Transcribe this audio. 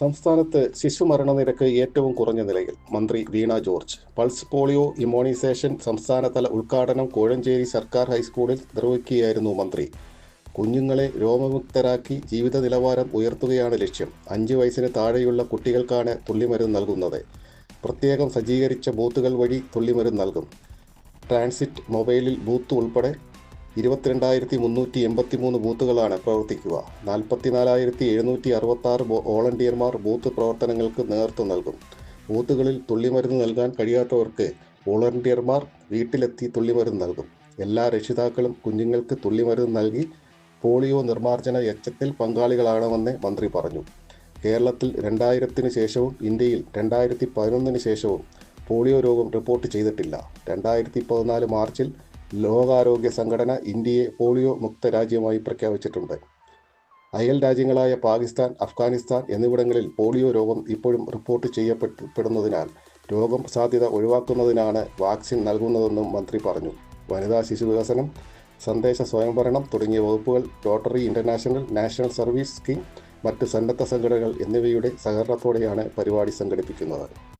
സംസ്ഥാനത്ത് ശിശുമരണ നിരക്ക് ഏറ്റവും കുറഞ്ഞ നിലയിൽ. മന്ത്രി വീണ ജോർജ്. പൾസ് പോളിയോ ഇമ്മ്യൂണൈസേഷൻ സംസ്ഥാനതല ഉദ്ഘാടനം കോഴഞ്ചേരി സർക്കാർ ഹൈസ്കൂളിൽ നിർവഹിക്കുകയായിരുന്നു മന്ത്രി. കുഞ്ഞുങ്ങളെ രോഗമുക്തരാക്കി ജീവിത നിലവാരം ഉയർത്തുകയാണ് ലക്ഷ്യം. 5 വയസ്സിന് താഴെയുള്ള കുട്ടികൾക്കാണ് തുള്ളിമരുന്ന് നൽകുന്നത്. പ്രത്യേകം സജ്ജീകരിച്ച ബൂത്തുകൾ വഴി തുള്ളിമരുന്ന് നൽകും. ട്രാൻസിറ്റ് മൊബൈലിൽ ബൂത്ത് ഉൾപ്പെടെ 22,383 ബൂത്തുകളാണ് പ്രവർത്തിക്കുക. 44,766 വോളണ്ടിയർമാർ ബൂത്ത് പ്രവർത്തനങ്ങൾക്ക് നേതൃത്വം നൽകും. ബൂത്തുകളിൽ തുള്ളിമരുന്ന് നൽകാൻ കഴിയാത്തവർക്ക് വോളണ്ടിയർമാർ വീട്ടിലെത്തി തുള്ളിമരുന്ന് നൽകും. എല്ലാ രക്ഷിതാക്കളും കുഞ്ഞുങ്ങൾക്ക് തുള്ളിമരുന്ന് നൽകി പോളിയോ നിർമ്മാർജ്ജന യജ്ഞത്തിൽ പങ്കാളികളാകണമെന്ന് മന്ത്രി പറഞ്ഞു. കേരളത്തിൽ 2000-ന് ശേഷവും ഇന്ത്യയിൽ 2011-ന് ശേഷവും പോളിയോ രോഗം റിപ്പോർട്ട് ചെയ്തിട്ടില്ല. 2014 മാർച്ചിൽ ലോകാരോഗ്യ സംഘടന ഇന്ത്യയെ പോളിയോ മുക്ത രാജ്യമായി പ്രഖ്യാപിച്ചിട്ടുണ്ട്. അയൽ രാജ്യങ്ങളായ പാകിസ്ഥാൻ, അഫ്ഗാനിസ്ഥാൻ എന്നിവിടങ്ങളിൽ പോളിയോ രോഗം ഇപ്പോഴും റിപ്പോർട്ട് ചെയ്യപ്പെടുന്നതിനാൽ രോഗം സാധ്യത ഒഴിവാക്കുന്നതിനാണ് വാക്സിൻ നൽകുന്നതെന്നും മന്ത്രി പറഞ്ഞു. വനിതാ ശിശുവികസനം, തദ്ദേശ സ്വയംഭരണം തുടങ്ങിയ വകുപ്പുകൾ, rotary international, national service scheme, മറ്റ് സന്നദ്ധ സംഘടനകൾ എന്നിവയുടെ സഹകരണത്തോടെയാണ് പരിപാടി സംഘടിപ്പിക്കുന്നത്.